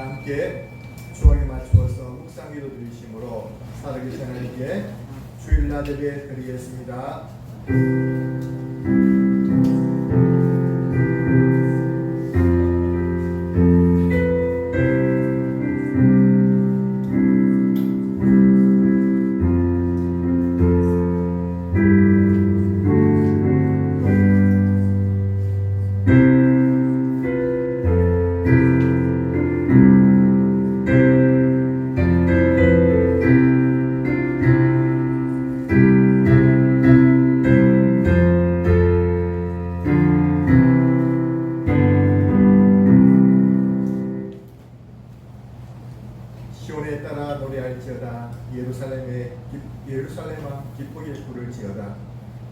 다 함께 주원에 맞추어서 묵상기도 드리심으로 살아계신 하나님께 주일날 예배 드리겠습니다. 시온에 따라 노래할지어다. 예루살렘아 기쁘게 부를지어다.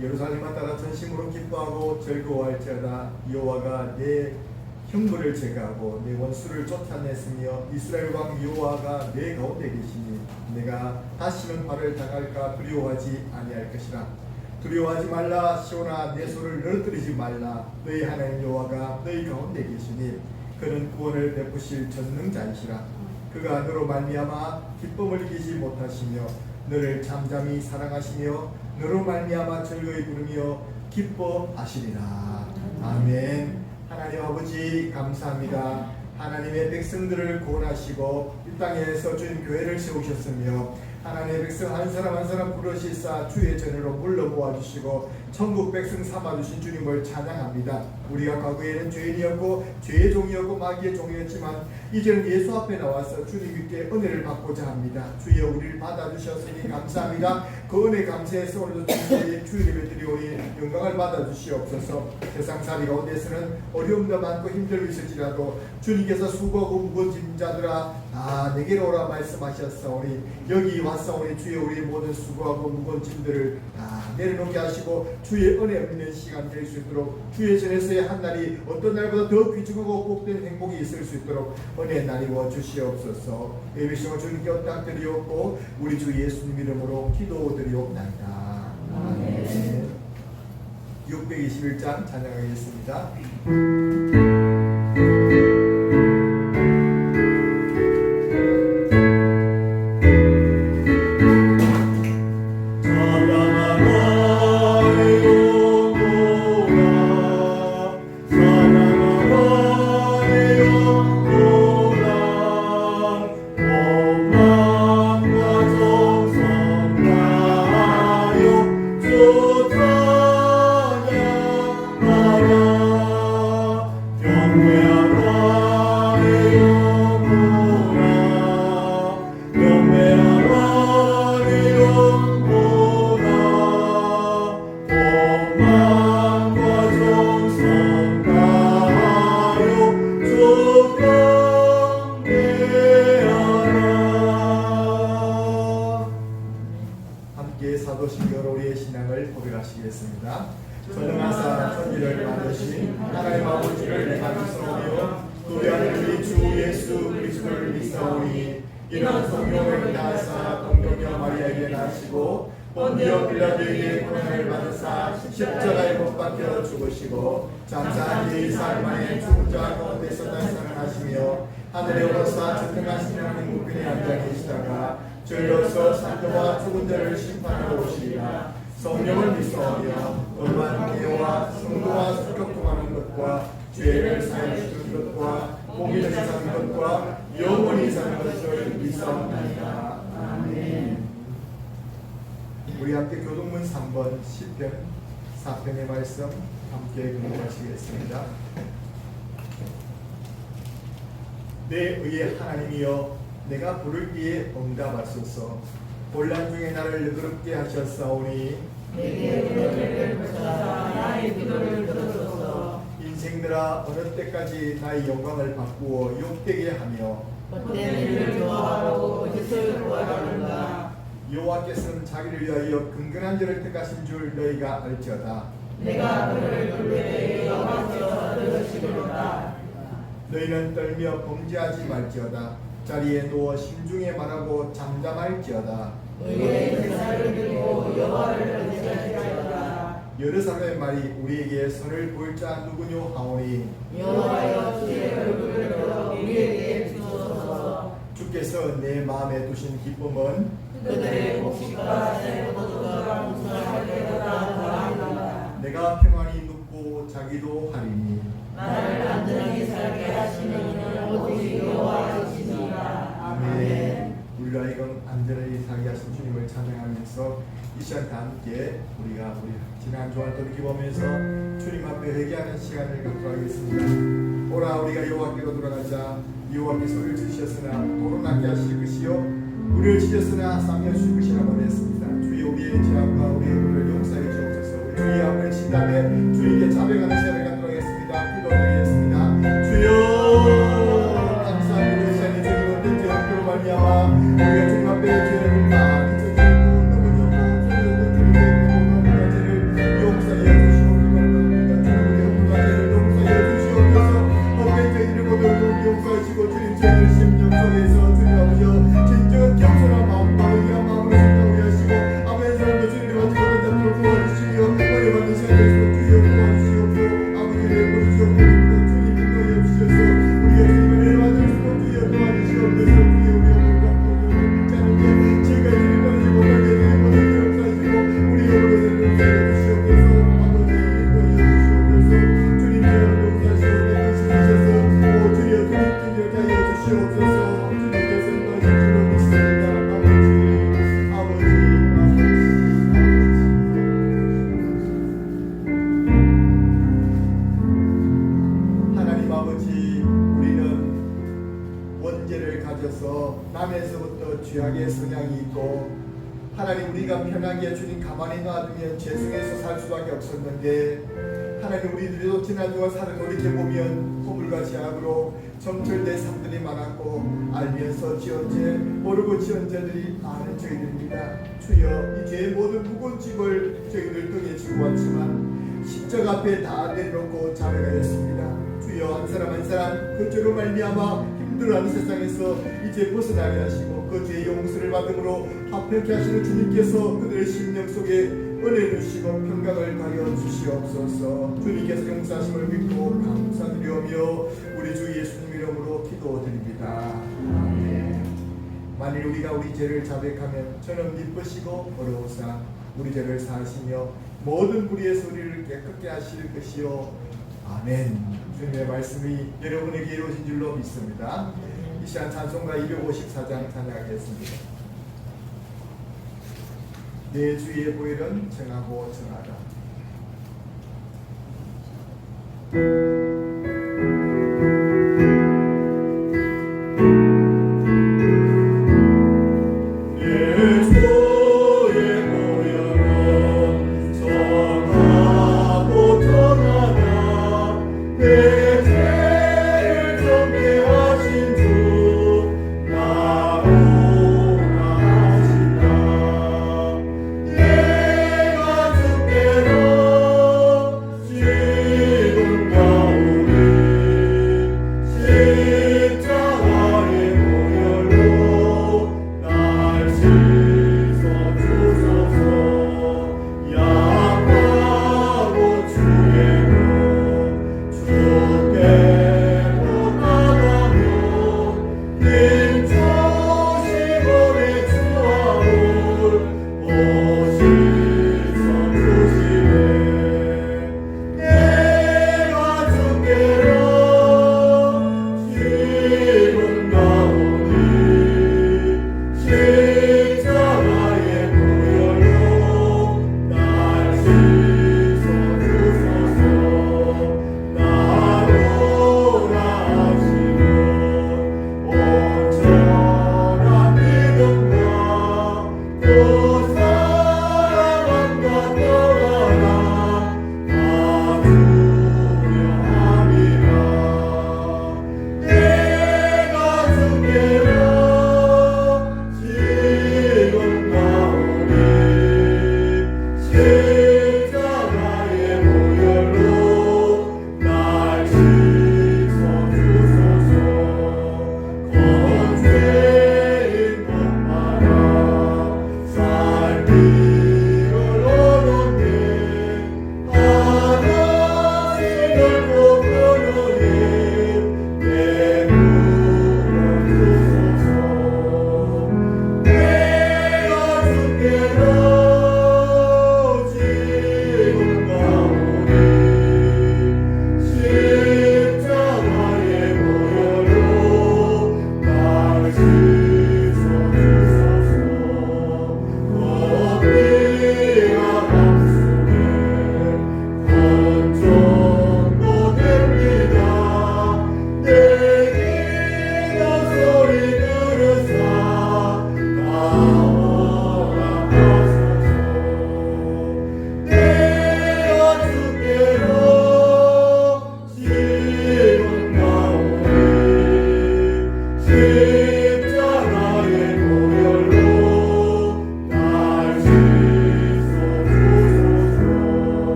예루살렘아 따라 전심으로 기뻐하고 즐거워할지어다. 여호와가 내 흉물을 제거하고 내 원수를 쫓아냈으며 이스라엘 왕 여호와가 내 가운데 계시니 내가 다시는 발을 당할까 두려워하지 아니할 것이라. 두려워하지 말라. 시온아 내 손을 늘어뜨리지 말라. 너희 하나님 여호와가 너희 가운데 계시니 그는 구원을 베푸실 전능자이시라. 그가 너로 말미암아 기쁨을 이기지 못하시며 너를 잠잠히 사랑하시며 너로 말미암아 즐거이 부르며 기뻐하시리라. 아멘. 하나님 아버지 감사합니다. 하나님의 백성들을 구원하시고 이 땅에서 주님 교회를 세우셨으며 하나님의 백성 한 사람 한 사람 부르시사 주의 전으로 물러 모아주시고 천국 백성 삼아주신 주님을 찬양합니다. 우리가 과거에는 죄인이었고 죄의 종이었고 마귀의 종이었지만 이제는 예수 앞에 나와서 주님께 은혜를 받고자 합니다. 주여 우리를 받아주셨으니 감사합니다. 그 은혜 감사해서 오늘도 주의 예배 드리오니 영광을 받아주시옵소서. 세상살이 가운데서는 어려움도 많고 힘들고 있을지라도 주님께서 수고하고 무거운 짐 자들아 내게로 오라 말씀하셨사오니 여기 왔사오니 주여 우리의 모든 수고하고 무거운 짐들을 다 내려놓게 하시고 주의 은혜 없는 시간 될 수 있도록 주의 전에서의 한 날이 어떤 날보다 더 귀중하고 복된 행복이 있을 수 있도록 은혜 나뉘어 주시옵소서. 예배시고 주님께 엇닥드리옵고 우리 주 예수님 이름으로 기도드리옵나이다. 아멘. 621장 찬양하겠습니다. 사도신경으로 우리의 신앙을 고백하시겠습니다. 전능하사 천지를 만드신 하나님 아버지를 내가 믿사오며 그 아들 주 예수 그리스도를 믿사오니 이는 성령을 다하사 동정녀 마리아에게 나시고 본디오 빌라도에게 고난을 받으사 십자가에 못 박혀 죽으시고 장사한 지 4일 만에 죽은 자 가운데서 다시는 하시며 하늘에 오르사 전능하신 하나님 우편에 앉아 계시다가 저희로서 산자와 죽은 자를 심판하러 오시리라. 성령을 믿사오며 거룩한 교회와 성도와 수교통하는 것과 죄를 사하여 주는 것과 복이 사는 것과 영원히 사는 것을 믿사옵나이다. 아멘. 우리 함께 교동문 3번 시편 4편의 말씀 함께 공부하시겠습니다. 내 의의 하나님이여 내가 부를 때에 응답하소서. 혼란 중에 나를 너그럽게 하셨사오니 내게 은혜를 베푸사 나의 기도를 들으소서. 인생들아 어느 때까지 나의 영광을 바꾸어 욕되게 하며 헛된 일을 좋아하고 거짓을 구하려는가. 여호와께서는 자기를 위하여 근근한 자를 택하신 줄 너희가 알지어다. 내가 그를 부르되 여호와께서 들으시리로다. 너희는 떨며 범죄하지 말지어다. 자리에 누워 심중에 말하고 잠잠할지어다. 의의 제사를 드리고 여호와를 의지할지어다. 여러 사람의 말이 우리에게 선을 보일 자 누구뇨 하오니 여호와여 주의 얼굴을 들어 우리에게 비추소서. 주께서 내 마음에 두신 기쁨은 그들의 곡식과 새 포도주가 풍성할 때보다 더하리라. 내가 평안히 눕고 자기도 하리니 나를 안전하게 살게 하시는 이는 오직 여호와이시니라. 아멘. 우리가 이건 안전하게 살게 하신 주님을 찬양하면서 이 시간 다 함께 우리가 우리 지난 주안 돌이켜보면서 주님 앞에 회개하는 시간을 갖도록 하겠습니다. 오라 우리가 여호와께로 돌아가자. 여호와께서 우리를 지으셨으나 도로 낫게 하실 것이요 우리를 지으셨으나 싸매 주실 것이라 말했습니다. 주여 우리의 죄악과 우리의 불을 용서해 주옵소서. 우리 주의 앞을 친 다음에 주님께 자백하는 시간을 갖도록 하겠습니다. 기도드리겠습니다. 주여 감사합니다. 이 시간에 주님 어떤 죄악으로 말미암아 우리가 주님 앞에 죄를 많이 저질렀고 넘어졌고 주님 주님의 죄를 용서해 주시옵소서. 우리가 주님의 용서해 주시옵소서. 헛된 죄들을 모두 용서하시고 주님 죄를 심령 속에서 주님 아버지여 진정한 겸손한 마음과 의한 마음으로 생각하게 하시고 아멘. 사람도 주님이 어찌 모든 자들을 구원하시며 은혜 받는 시간을 주여 구원하시옵소서. 아버지를 보시옵소서. 주님 인도해 주셔서 우리가 주님을 은혜 받을 수 있도록 주여 도와주시옵소서. 주여 우리가 뭔가 믿자는데 지금까지 주님 보내지 못하게 주님 모든 용서하시고 우리 여러분을 용서해 주시옵소서. 아버지 인도해 주시옵소서. 주님 용서하시고 내 뜻이셔서 오 주여 주님께 하여 주시옵소서. 주님께서 인도하실 줄로 믿습니다. 아버지 하나님 아버지 우리는 원죄를 가져서 남에서부터 죄악의 성향이 있고 하나님 우리가 편하게 주님 가만히 놔두면 죄성에서 살 수밖에 없었는데 하나님 우리들도 지난주와 살을 돌이켜보면 허물과 죄악으로 점철된 삶들이 많았고 알면서 지은 죄 모르고 지은 죄들이 많은 저희들입니다. 주여 이 죄의 모든 무거운 짐을 저희들 등에 지고 왔지만 십자가 앞에 다 내려놓고 자백하였습니다. 주여 한 사람 한 사람 그 죄로 말미암아 힘들어하는 세상에서 이제 벗어나게 하시고 그 죄의 용서를 받음으로 합평케 하시는 주님께서 그들의 심령 속에 은혜 주시고 평강을 가려 주시옵소서. 주님께서 용서하심을 믿고 감사드리오며 우리 주 예수님 이름으로 기도드립니다. 아멘. 만일 우리가 우리 죄를 자백하면 저는 미쁘시고 어려우사 우리 죄를 사하시며 모든 불의에서 우리를 깨끗게 하실 것이요 아멘. 주님의 말씀이 여러분에게 이루어진 줄로 믿습니다. 이 시간 찬송가 254장 찬양하겠습니다. 내 주의 보혈은 정하고 정하다. 내가 주께로 지금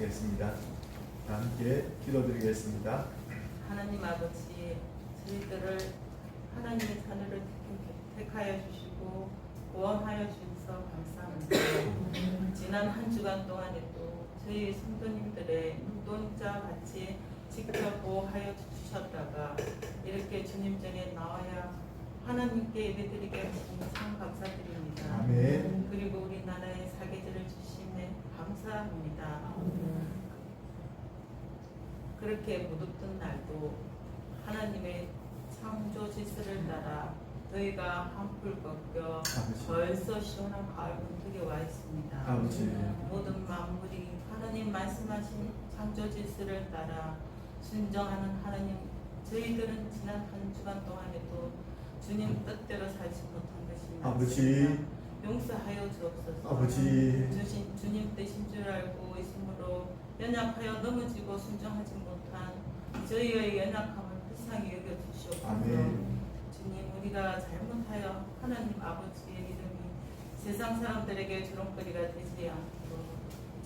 나누시겠습니다. 다 함께 기도드리겠습니다. 하나님 아버지, 저희들을 하나님의 자녀를 택하여 주시고 구원하여 주셔서 감사합니다. 지난 한 주간 동안에도 저희 성도님들의 눈동자 같이 지켜보하여 주셨다가 이렇게 주님 전에 나와야 하나님께 예배드리게 하시니 참 감사드립니다. 아멘. 그리고 우리나라에 사계절을 주심에 감사합니다. 그렇게 무덥던 날도 하나님의 창조 질서를 따라 저희가 한풀 꺾여 아버지. 벌써 시원한 가을 문턱에 와 있습니다. 아버지. 모든 만물이 하나님 말씀하신 창조 질서를 따라 순종하는 하나님, 저희들은 지난 한 주간 동안에도 주님 뜻대로 살지 못한 것이 아버지. 많습니다. 용서하여 주옵소서. 아버지. 주님 뜻인 줄 알고 있으므로 연약하여 넘어지고 순종하지 못한 저희의 연약함을 불쌍히 여겨 주시옵소서. 아멘. 주님, 우리가 잘못하여 하나님 아버지의 이름이 세상 사람들에게 조롱거리가 되지 않도록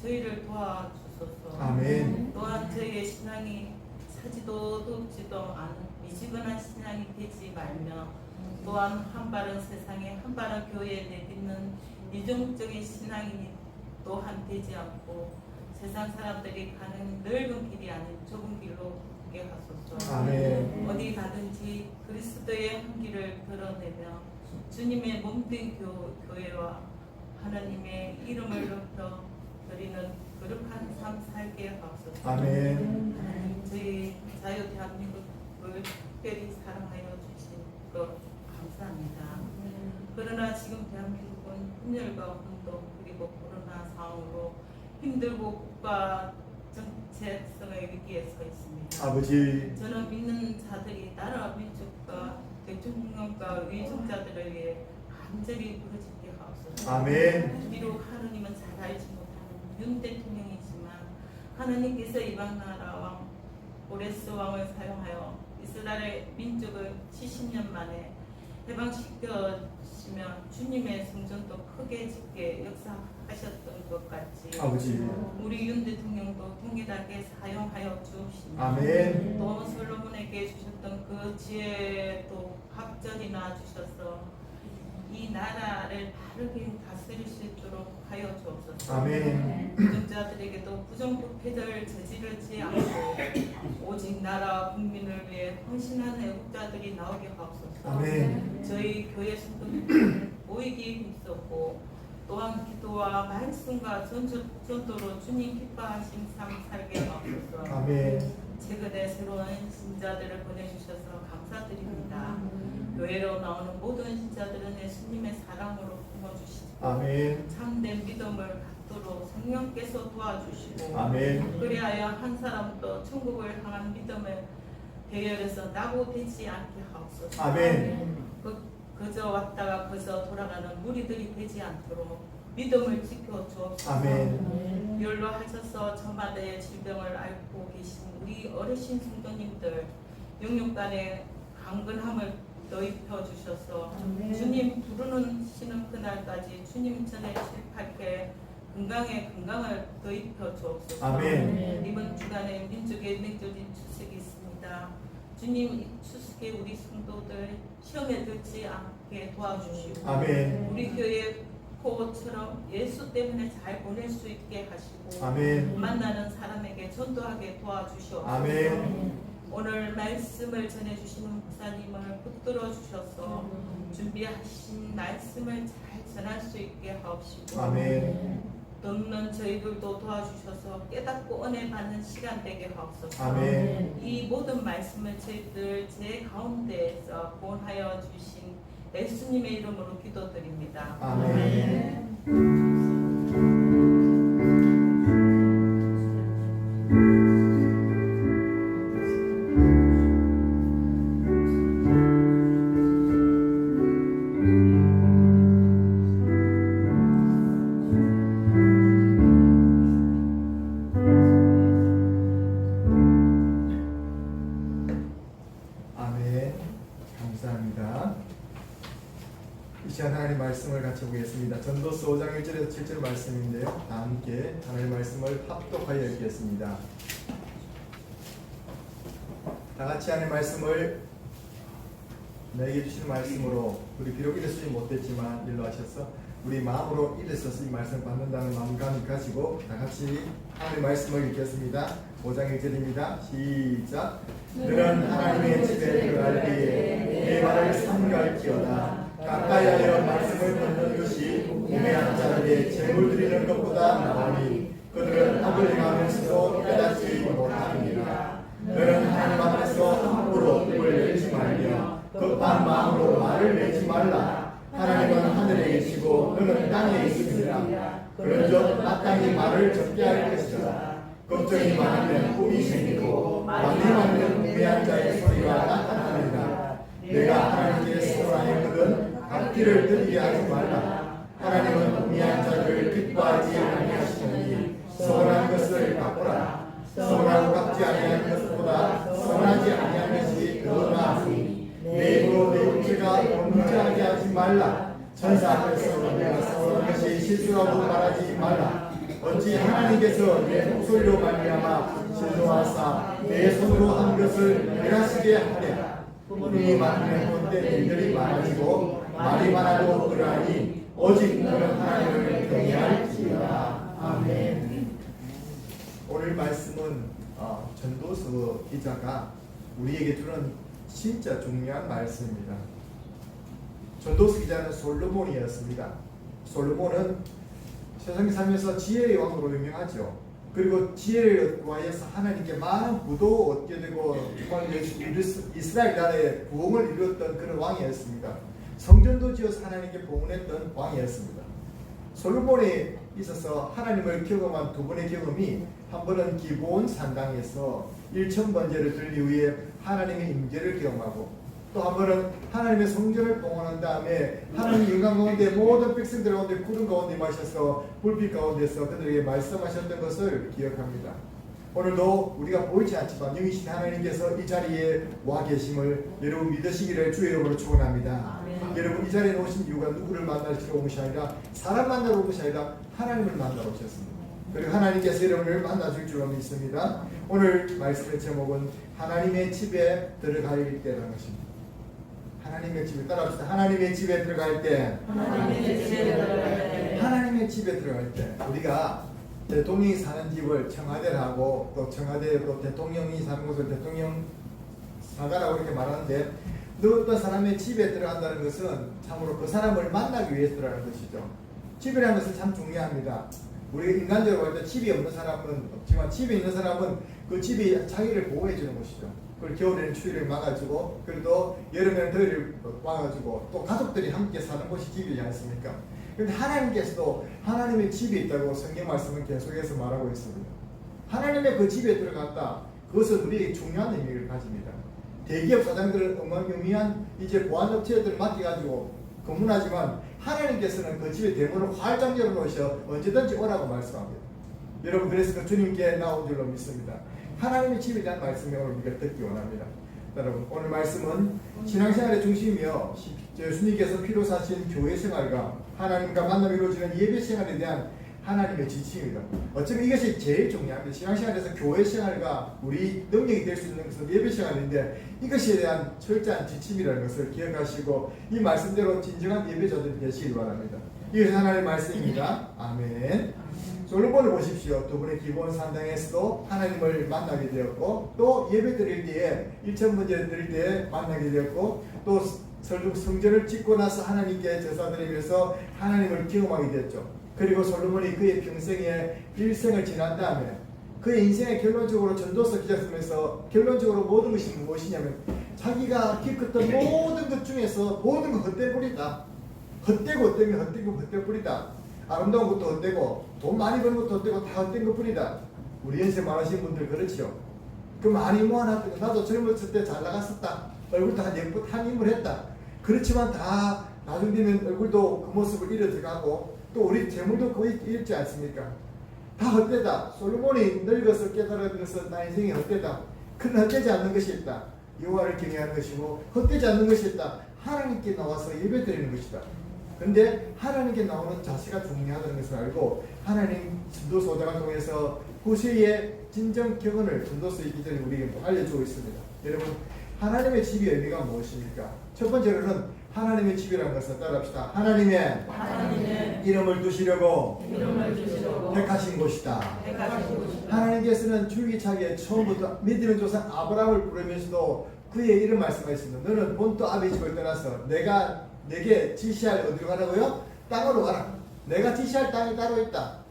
저희를 도와주소서. 아멘. 또한 저희의 신앙이 사지도 돕지도 않은 미지근한 신앙이 되지 말며 또한 한 발은 세상에 한 발은 교회에 내딛는 이중적인 신앙이 또한 되지 않고 세상 사람들이 가는 넓은 길이 아닌 좁은 길로 걷게 하소서. 아멘. 어디 가든지 그리스도의 향기를 드러내며 주님의 몸된 교회와 하나님의 이름을 높여 드리는 거룩한 삶 살게 하옵소서. 아멘. 하나님, 저희 자유 대한민국을 특별히 사랑하여 주신 것 감사합니다. 그러나 지금 대한민국은 분열과 운동 그리고 코로나 상황으로 힘들고 국가 정체성의 위기에 서 있습니다. 아버지. 저는 믿는 자들이 나라 민족과 대통령과 위정자들을 위해 간절히 부르짖게 하옵소서. 아멘. 비록 하느님은 잘 알지 못하는 윤 대통령이지만 하느님께서 이방 나라 왕 고레스 왕을 사용하여 이스라엘 민족을 70년 만에 해방시켜주시며 주님의 성전도 크게 짓게 역사하셨던 것 같이 아버지. 우리 윤 대통령도 통일하게 사용하여 주옵시며 아멘. 또 솔로몬에게 주셨던 그 지혜도 갑절이나 주셔서 이 나라를 바르게 다스릴 수 있도록 하여 주옵소서. 아멘. 부정자들에게도 부정부패를 저지르지 않고 오직 나라 국민을 위해 헌신하는 애국자들이 나오게 하옵소서. 아멘. 저희 교회 성도님들 모이기 힘썼고 또한 기도와 말씀과 전도로 주님 기뻐하신 삶 살게 하옵소서. 아멘. 최근에 새로운 신자들을 보내주셔서 감사드립니다. 교회로 나오는 모든 신자들은 예수님의 사랑으로 품어주시고 아멘. 참된 믿음을 갖도록 성령께서 도와주시고 아멘. 그리하여 한 사람도 천국을 향한 믿음을 대열에서 낙오되지 않게 하옵소서. 아멘. 그저 왔다가 그저 돌아가는 무리들이 되지 않도록 믿음을 지켜 주옵소서. 아멘. 연로하셔서 저마다의 질병을 앓고 계신 우리 어르신 성도님들 영육간의 강건함을 더입혀 주셔서 주님 부르시는 그날까지 주님 전에 실패하게 건강을 더입혀 주옵소서. 아멘. 이번 주간에 민족의 맹조진 추석이 있습니다. 주님 이 추석에 우리 성도들 시험에 들지 않게 도와주시고 아멘. 우리 교회 포처럼 예수 때문에 잘 보낼 수 있게 하시고 아멘. 만나는 사람에게 전도하게 도와주시옵소서. 아멘. 오늘 말씀을 전해주시는 목사님을 붙들어 주셔서 준비하신 말씀을 잘 전할 수 있게 하옵시고 아멘. 듣는 저희들도 도와주셔서 깨닫고 은혜 받는 시간 되게 하옵소서. 아멘. 이 모든 말씀을 저희들 제 가운데에서 본하여 주신 예수님의 이름으로 기도드립니다. 아멘. 말씀을 같이 보겠습니다. 전도서 5장 1절에서 7절 말씀인데요. 다 함께 하나님의 말씀을 합독하여 읽겠습니다. 다 같이 하나님의 말씀을 내게 주신 말씀으로 우리 비록 일어서지 못했지만 일로 하셔서 우리 마음으로 일어서서 이 말씀을 받는다는 마음감을 가지고 다 같이 하나님의 말씀을 읽겠습니다. 5장 1절입니다. 시작. 너는 하나님의 집에 들어갈 때에 내 말을 삼갈지어다. 가까이하여 말씀을 듣는 것이 우매한 자들의 재물 드리는 것보다 나으니 그들은 법을 행하면서도 깨닫지 못하느니라. 너는 하나님 앞에서 함부로 입을 열지 말며 급한 마음으로 말을 내지 말라. 하나님은 하늘에 계시고 너는 땅에 있으니라. 그런즉 마땅히 말을 적게 할 것이다. 걱정이 많으면 꿈이 생기고 말이 많으면 우매한 자의 소리가 나타나느니라. 내가 하나님께 서원하였거든 앞뒤를 들리게 하지 말라. 하나님은 우매한 자들을 기뻐하지 아니하시느니 서원한 것을 갚으라. 서원하고 갚지 아니한 것보다 서원하지 아니한 것이 더 나으니 내 입으로 내 육체가 범죄하게 하지 말라. 천사 앞에서 내가 서원한 것이 실수라고 말하지 말라. 어찌 하나님께서 내 목소리로 말미암아 진노하사 내 손으로 한 것을 행하시게 하랴. 꿈이 많으면 본때 일들이 많아지고 말이 많아도 그러하니 오직 너는 하나님을 경외할지어다. 아멘. 오늘 말씀은 전도서 기자가 우리에게 주는 진짜 중요한 말씀입니다. 전도서 기자는 솔로몬이었습니다. 솔로몬은 세상에 살면서 지혜의 왕으로 유명하죠. 그리고 지혜를 구하여서 하나님께 많은 부도 얻게 되고 정말 이스라엘 나라의 부흥을 이루었던 그런 왕이었습니다. 성전도 지어서 하나님께 봉헌했던 왕이었습니다. 솔로몬에 있어서 하나님을 경험한 두 번의 경험이 한 번은 기브온 산당에서 1000번제를 드린 이후에 하나님의 임재를 경험하고 또 한 번은 하나님의 성전을 봉헌한 다음에 하나님 영광 가운데 모든 백성들 가운데 구름 가운데 마셔서 불빛 가운데서 그들에게 말씀하셨던 것을 기억합니다. 오늘도 우리가 보이지 않지만 영이신 하나님께서 이 자리에 와 계심을 여러분 믿으시기를 주의 이름으로 축원합니다. 여러분 이 자리에 오신 이유가 누구를 만나러 온 것이 아니라 사람 만나러 온 것이 아니라 하나님을 만나러 오셨습니다. 그리고 하나님께서 여러분을 만나줄 줄로 믿습니다. 오늘 말씀의 제목은 하나님의 집에 들어갈 때라는 것입니다. 하나님의 집에 따라합시다. 하나님의 집에 들어갈 때, 하나님의 집에 들어갈 때 우리가 대통령이 사는 집을 청와대를 하고 또 청와대 또 대통령이 사는 곳을 대통령 사가라고 이렇게 말하는데 어떤 사람의 집에 들어간다는 것은 참으로 그 사람을 만나기 위해서 들어가는 것이죠. 집이라는 것은 참 중요합니다. 우리가 인간적으로 볼 때 집이 없는 사람은 없지만 집에 있는 사람은 그 집이 자기를 보호해 주는 것이죠. 그리고 겨울에는 추위를 막아주고 그리고 여름에는 더위를 막아주고 또 가족들이 함께 사는 곳이 집이지 않습니까? 그런데 하나님께서도 하나님의 집이 있다고 성경 말씀은 계속해서 말하고 있습니다. 하나님의 그 집에 들어갔다. 그것은 우리에게 중요한 의미를 가집니다. 대기업 사장들은 어마어마한 이제 보안업체들을 맡겨가지고 근무하지만 하나님께서는 그 집의 대문을 활짝 열어놓으셔 언제든지 오라고 말씀합니다. 여러분 그래서 그 주님께 나온 줄로 믿습니다. 하나님의 집에 대한 말씀을 오늘 우리가 듣기 원합니다. 여러분 오늘 말씀은 신앙생활의 중심이며 예수님께서 피로 사신 교회 생활과 하나님과 만남이 이루어지는 예배 생활에 대한 하나님의 지침입니다. 어쩌면 이것이 제일 중요합니다. 신앙생활에서 교회 생활과 우리 능력이 될 수 있는 것은 예배 생활인데 이것에 대한 철저한 지침이라는 것을 기억하시고 이 말씀대로 진정한 예배자들이 되시길 바랍니다. 이것이 하나님의 말씀입니다. 아멘. 솔로몬을 보십시오. 두 분의 기브온 산당에서도 하나님을 만나게 되었고 또 예배 드릴 때에 1000번제 드릴 때에 만나게 되었고 또 성전을 짓고 나서 하나님께 제사 드리면서 하나님을 경험하게 됐죠. 그리고 솔로몬이 그의 평생에 일생을 지난 다음에 그의 인생의 결론적으로 전도서 기자 쓰면서 결론적으로 모든 것이 무엇이냐면 자기가 겪었던 모든 것 중에서 모든 것 헛되뿌리다. 헛되고 헛되면 헛되고 헛되뿌리다. 아름다운 것도 헛되고 돈 많이 버는 것도 헛되고 다 헛된 것뿐이다. 우리 연세 많으신 분들 그렇지요. 그 많이 모아놨던 거 나도 젊었을 때 잘 나갔었다. 얼굴도 한 인물 했다. 그렇지만 다 나중 되면 얼굴도 그 모습을 잃어 들어가고 또 우리 재물도 거의 잃지 않습니까? 다 헛되다. 솔로몬이 늙어서 깨달은 것은 나 인생이 헛되다. 그는 헛되지 않는 것이 있다. 여호와를 경외하는 것이고 헛되지 않는 것이 있다. 하나님께 나와서 예배드리는 것이다. 근데 하나님께 나오는 자세가 중요하다는 것을 알고 하나님 전도서 5장을 통해서 후세의 진정 격언을 전도서의 기전이 우리에게 알려주고 있습니다. 여러분, 하나님의 집의 의미가 무엇입니까? 첫 번째로는 하나님의 집이라는 것을 따라합시다. 하나님의 이름을 두시려고 택하신 곳이다. 하나님께서는 줄기차게 처음부터 믿음의 조상 아브라함을 부르면서도 그의 이름 말씀하셨습니다. 너는 본토 아비 집을 떠나서 내가 내게 지시할 어디로 가라고요? 땅으로 가라. 내가 지시할 땅이 따로 있다.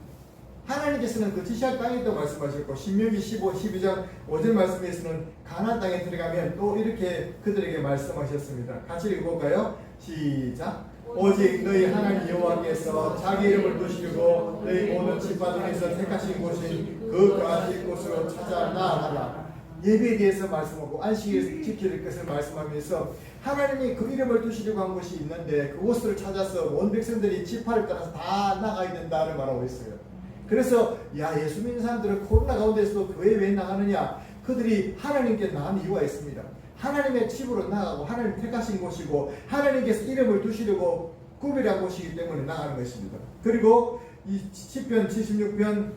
하나님께서는 그 지시할 땅이 있다고 말씀하셨고, 신명기 15, 12장 5절 말씀에서는 가나안 땅에 들어가면 또 이렇게 그들에게 말씀하셨습니다. 같이 읽어볼까요? 시작. 오직 너희 하나님 여호와께서 자기 이름을 두시려고 너희 모든 지파 중에서 택하신 곳인 그 거하실 곳으로 찾아 나아가라. 예배에 대해서 말씀하고 안식일을 지켜야 될 것을 말씀하면서 하나님이 그 이름을 두시려고 한 곳이 있는데 그곳을 찾아서 온 백성들이 지파를 따라서 다 나가야 된다를 말하고 있어요. 그래서 예수 믿는 사람들은 코로나 가운데서도 교회 왜 나가느냐? 그들이 하나님께 나간 이유가 있습니다. 하나님의 집으로 나가고 하나님 택하신 곳이고 하나님께서 이름을 두시려고 구별한 곳이기 때문에 나가는 것입니다. 그리고 이 시편 76편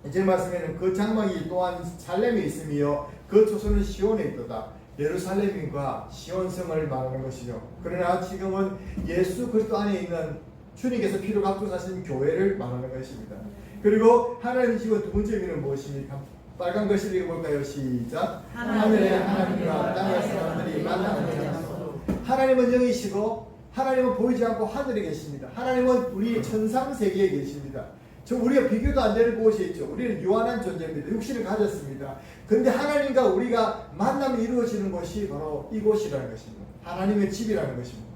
이제 말씀에는 그 장막이 또한 살렘에 있으며 그 초소는 시온에 있도다. 예루살렘과 시온성을 말하는 것이죠. 그러나 지금은 예수 그리스도 안에 있는 주님께서 피로 값주사신 교회를 말하는 것입니다. 그리고 하나님 집의 두 번째 의미는 무엇입니까? 빨간 글씨를 읽어볼까요? 시작. 하늘의 하나님과 땅의 사람들이 만나는 장소. 하나님은 영이시고 하나님은 보이지 않고 하늘에 계십니다. 하나님은 우리 천상세계에 계십니다. 저 우리가 비교도 안 되는 곳에 있죠. 우리는 유한한 존재입니다. 육신을 가졌습니다. 그런데 하나님과 우리가 만남이 이루어지는 곳이 바로 이곳이라는 것입니다. 하나님의 집이라는 것입니다.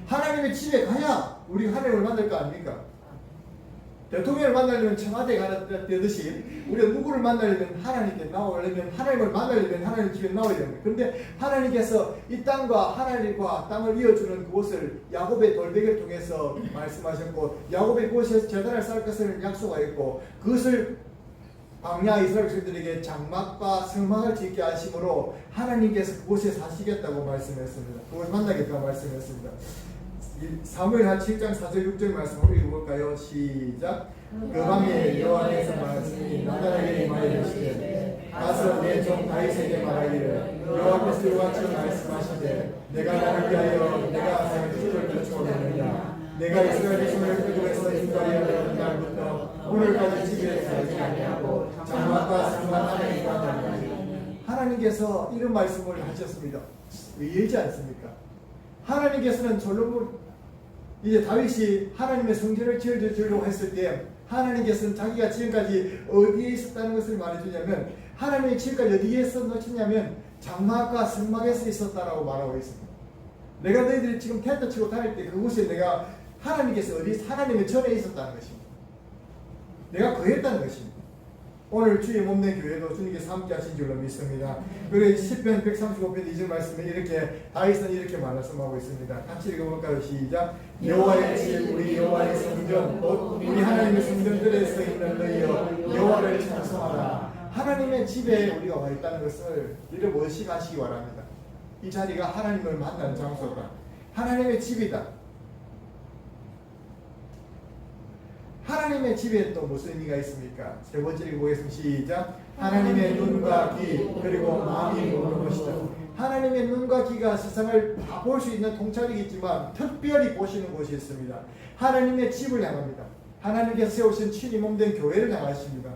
하나님의 집에 가야 우리가 하나님을 만날 거 아닙니까? 대통령을 만나려면 청와대에 가듯이 우리가 누구를 만나려면 하나님께 나오려면 하나님을 만나려면 하나님 집에 나와야 됩니다. 그런데 하나님께서 이 땅과 하나님과 땅을 이어주는 그곳을 야곱의 돌베개를 통해서 말씀하셨고 야곱이 그곳에서 제단을 쌓을 것을 약속하였고 그것을 광야 이스라엘 백성들에게 장막과 성막을 짓게 하심으로 하나님께서 그곳에 사시겠다고 말씀했습니다. 그곳을 만나겠다고 말씀했습니다. 사무엘하 7장 4절 6절 말씀 한번 읽어볼까요? 시작. 그 밤에 여호와께서 말씀이 나단에게 임하시되 가서 내 종 다윗에게 말하기를 여호와께서 이같이 말씀하시되 내가 나를 위하여 내가 자기를 펼쳐오느냐 내가 이스라엘 백성을 끄집어서 인도하여 내는 날부터 오늘까지 집에 살지 아니하고 장막과 성막 안에 있다니. 하나님께서 이런 말씀을 하셨습니다. 의외지 않습니까? 하나님께서는 솔로몬 이제 다윗이 하나님의 성전을 지으려고 했을 때 하나님께서는 자기가 지금까지 어디에 있었다는 것을 말해주냐면 하나님이 지금까지 어디에서 놓쳤냐면 장막과 성막에서 있었다라고 말하고 있습니다. 내가 너희들이 지금 텐트 치고 다닐 때 그곳에 내가 하나님께서 어디 하나님의 전에 있었다는 것입니다. 내가 거했다는 것입니다. 오늘 주의 몸된 교회도 주님께서 함께 하신 줄로 믿습니다. 그리고 시편 135편 2절 말씀에 이렇게 다윗은 이렇게 말씀하고 있습니다. 같이 읽어볼까요? 시작. 여호와의 집 우리 여호와의 성전 곧 우리 하나님의 성전들에서 있는 너희여 여호와를 찬송하라. 하나님의 집에 우리가 와 있다는 것을 잊어버리시기 하시기 바랍니다. 이 자리가 하나님을 만나는 장소다. 하나님의 집이다. 하나님의 집에 또 무슨 의미가 있습니까? 세 번째 읽어보겠습니다. 시작. 하나님의 눈과 귀 그리고 마음이 보는 것이다. 하나님의 눈과 귀가 세상을 다 볼 수 있는 통찰이겠지만 특별히 보시는 곳이 있습니다. 하나님의 집을 향합니다. 하나님께서 세우신 친히 몸된 교회를 향하십니다.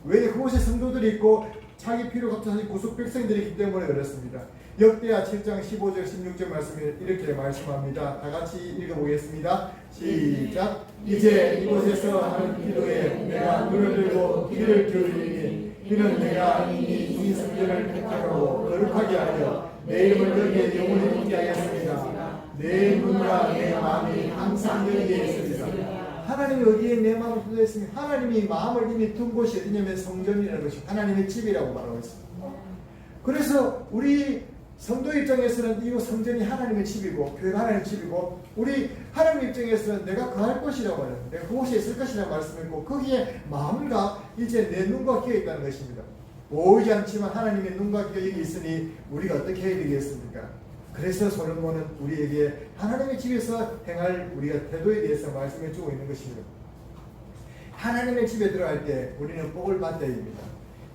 왜 그곳에 성도들이 있고 자기 피로 값하신 구속 백성들이 있기 때문에 그렇습니다. 역대하 7장 15절 16절 말씀에 이렇게 말씀합니다. 다 같이 읽어보겠습니다. 시작. 이제 이곳에서 하는 기도에 내가 눈을 들고 귀를 기울이니 이는 내가 이미 이 성전을 택하고 거룩하게 하여 내 이름을 거기에 영원히 있게 하였습니다. 내 눈과 내 마음이 항상 여기에 있습니다. 하나님이 어디에 내 마음을 두어 있습니까? 하나님이 마음을 이미 둔 곳이 어디냐면 성전이라는 것이 하나님의 집이라고 말하고 있습니다. 그래서 우리 성도 입장에서는 이 성전이 하나님의 집이고 교회가 하나님의 집이고 우리 하나님 입장에서는 내가 거할 것이라고 하는 내가 그곳에 있을 것이라고 말씀했고 거기에 마음과 이제 내 눈과 귀가 있다는 것입니다. 보이지 않지만 하나님의 눈과 귀가 여기 있으니 우리가 어떻게 해야 되겠습니까? 그래서 솔로몬은 우리에게 하나님의 집에서 행할 우리가 태도에 대해서 말씀해 주고 있는 것입니다. 하나님의 집에 들어갈 때 우리는 복을 받아야 됩니다.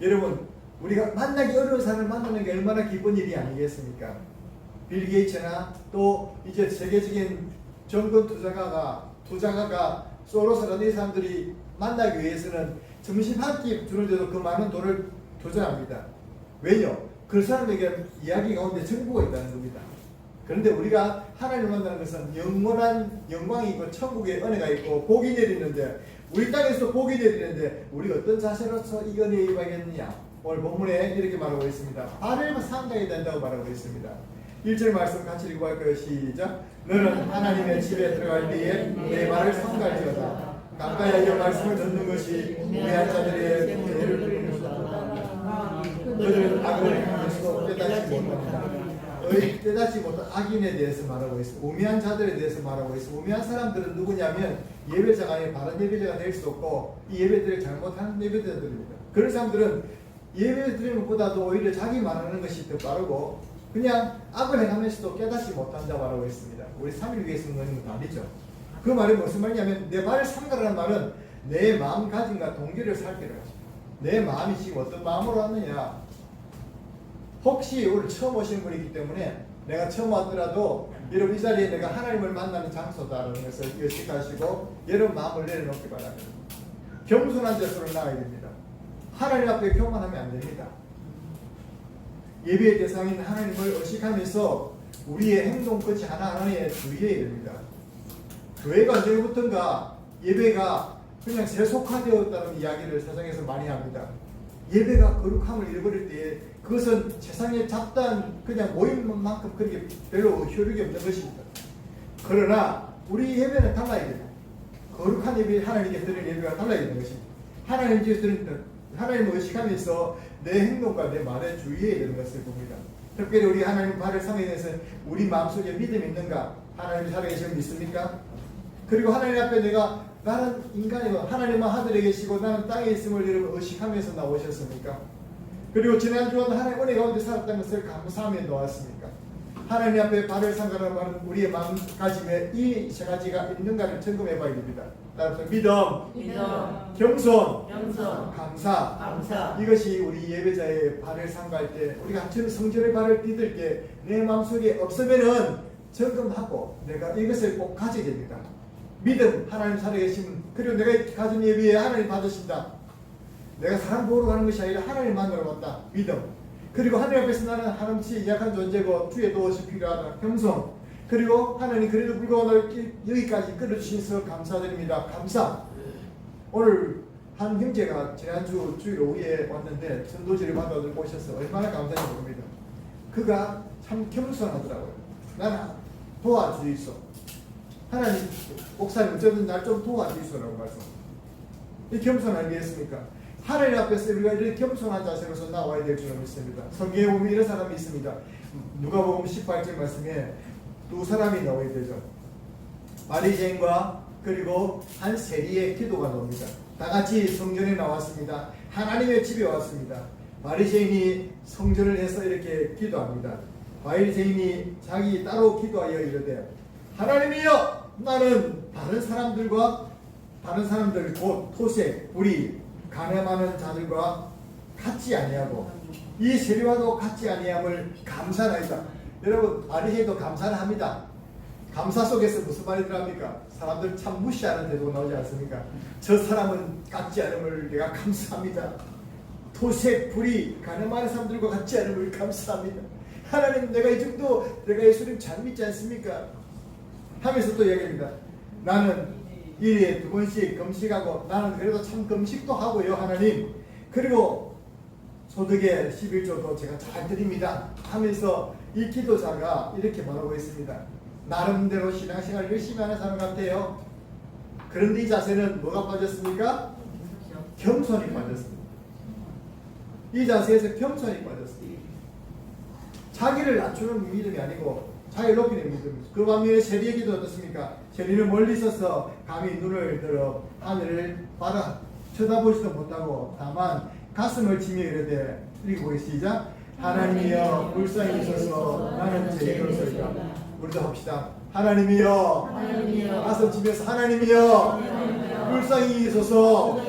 여러분, 우리가 만나기 어려운 사람을 만나는 게 얼마나 기쁜 일이 아니겠습니까? 빌 게이츠나 또 이제 세계적인 정권 투자가가 소로스라는 이 사람들이 만나기 위해서는 점심 한 끼 주는데도 그 많은 돈을 투자합니다. 왜요? 그 사람에게 이야기 가운데 정보가 있다는 겁니다. 그런데 우리가 하나님을 만나는 것은 영원한 영광이 있고 천국의 은혜가 있고 복이 내리는데, 우리 땅에서 복이 내리는데 우리가 어떤 자세로서 이 은혜에 임하겠느냐? 오늘 본문에 이렇게 말하고 있습니다. 발을 삼가야 된다고 말하고 있습니다. 1절 말씀 같이 읽어볼까요? 시작. 너는 하나님의 집에 들어갈 때에 내 발을 삼갈지어다. 가까이 하여 말씀을 듣는 것이 우매한 자들의 죄를 부르는 것이다. 그들은 악을 행하면서도 깨닫지 못합니다. 깨닫지 못한 악인에 대해서 말하고 있습니다. 우매한 자들에 대해서 말하고 있습니다. 우매한 사람들은 누구냐면 예배자가 아니라 바른 예배자가 될 수 없고 이 예배들을 잘못하는 예배자들입니다. 그런 사람들은 예배 드리는 것보다도 오히려 자기 말하는 것이 더 빠르고 그냥 악을 행하면서도 깨닫지 못한다고 말하고 있습니다. 우리 3일 위해 쓰는 건 말이죠. 그 말이 무슨 말이냐면 내 발을 삼가라는 말은 내 마음가짐과 동기를 살피는 거죠. 내 마음이 지금 어떤 마음으로 왔느냐. 혹시 오늘 처음 오신 분이기 때문에 내가 처음 왔더라도 여러분 이 자리에 내가 하나님을 만나는 장소다라는 것을 의식하시고 여러분 마음을 내려놓기 바랍니다. 겸손한 자세로 나가야 됩니다. 하나님 앞에 교만하면 안 됩니다. 예배의 대상인 하나님을 의식하면서 우리의 행동 끝이 하나하나에 주의해야 됩니다. 교회가 언제부턴가 예배가 그냥 세속화되었다는 이야기를 세상에서 많이 합니다. 예배가 거룩함을 잃어버릴 때 그것은 세상의 잡다한 그냥 모임만큼 그렇게 별로 효력이 없는 것입니다. 그러나 우리 예배는 달라야 됩니다. 거룩한 예배, 하나님께 드리는 예배가 달라야 되는 것입니다. 하나님께 드리는 하나님을 의식하면서 내 행동과 내 말에 주의해야 되는 것을 봅니다. 특별히 우리 하나님 발을 삼에 대해서 우리 마음속에 믿음이 있는가? 하나님 살아계시면 믿습니까? 그리고 하나님 앞에 내가 나는 인간이고 하나님은 하늘에 계시고 나는 땅에 있음을 여러분 의식하면서 나오셨습니까? 그리고 지난주에는 하나님 은혜 가운데 살았다는 것을 감사하며 놓았습니까? 하나님 앞에 발을 삼가라는 말은 우리의 마음가짐에 이 세 가지가 있는가를 점검해 봐야 됩니다. 따라서 믿음, 겸손, 감사. 이것이 우리 예배자의 발을 삼갈 때 우리가 성전의 발을 디딜 때 내 마음속에 없으면은 점검하고 내가 이것을 꼭 가져야 됩니다. 믿음, 하나님 살아계심, 그리고 내가 가진 예배에 하나님 받으신다. 내가 사람 보러 가는 것이 아니라 하나님 만나러 왔다. 믿음. 그리고 하나님 앞에서 나는 한없이 약한 존재고 주의 도우시 필요하다. 겸손. 그리고 하나님 그래도 불구하고 여기까지 끌어주셔서 감사드립니다. 감사. 오늘 한 형제가 지난주 주일 오후에 왔는데 전도지를 받아들고 오셔서 얼마나 감사한지 모릅니다. 그가 참 겸손하더라고요. 나는 도와주이소. 하나님 목사님 어쩌든 날 좀 도와주이소라고 말씀. 이 겸손 아니겠습니까? 하나님 앞에서 우리가 이렇게 겸손한 자세로서 나와야 될 줄로 믿습니다. 성경에 보면 이런 사람이 있습니다. 누가복음 18절 말씀에 두 사람이 나와야 되죠. 바리새인과 그리고 한 세리의 기도가 나옵니다. 다 같이 성전에 나왔습니다. 하나님의 집에 왔습니다. 바리새인이 성전을 해서 이렇게 기도합니다. 바리새인이 자기 따로 기도하여 이르되 하나님이여 나는 다른 사람들 곧 토색, 불의, 가늠하는 자들과 같지 아니하고 이 세리와도 같지 아니함을 감사하나이다. 여러분 바리새인도 감사를 합니다. 감사 속에서 무슨 말이 들어갑니까? 사람들 참 무시하는 태도가 나오지 않습니까? 저 사람은 같지 않음을 내가 감사합니다. 토색, 불의, 가늠하는 사람들과 같지 않음을 감사합니다. 하나님 내가 이 정도 내가 예수님 잘 믿지 않습니까? 하면서 또 얘기합니다. 나는 일에 2번씩 금식하고 나는 그래도 참 금식도 하고요 하나님. 그리고 소득의 11조도 제가 잘 드립니다 하면서 이 기도자가 이렇게 말하고 있습니다. 나름대로 신앙생활 열심히 하는 사람 같아요. 그런데 이 자세는 뭐가 빠졌습니까? 겸손이 빠졌습니다. 이 자세에서 겸손이 빠졌습니다. 자기를 낮추는 믿음이 아니고 자기를 높이는 믿음입니다. 그 반면에 세리의 기도 어떻습니까? 세리는 멀리 있어서 감히 눈을 들어 하늘을 바라 쳐다보지도 못하고 다만 가슴을 치며 이르되 그리고 시작 하나님이여 불쌍히 여기소서 나는 죄인으로서이다. 우리도 합시다. 하나님이여 가슴 치면서 하나님이여 불쌍히 여기소서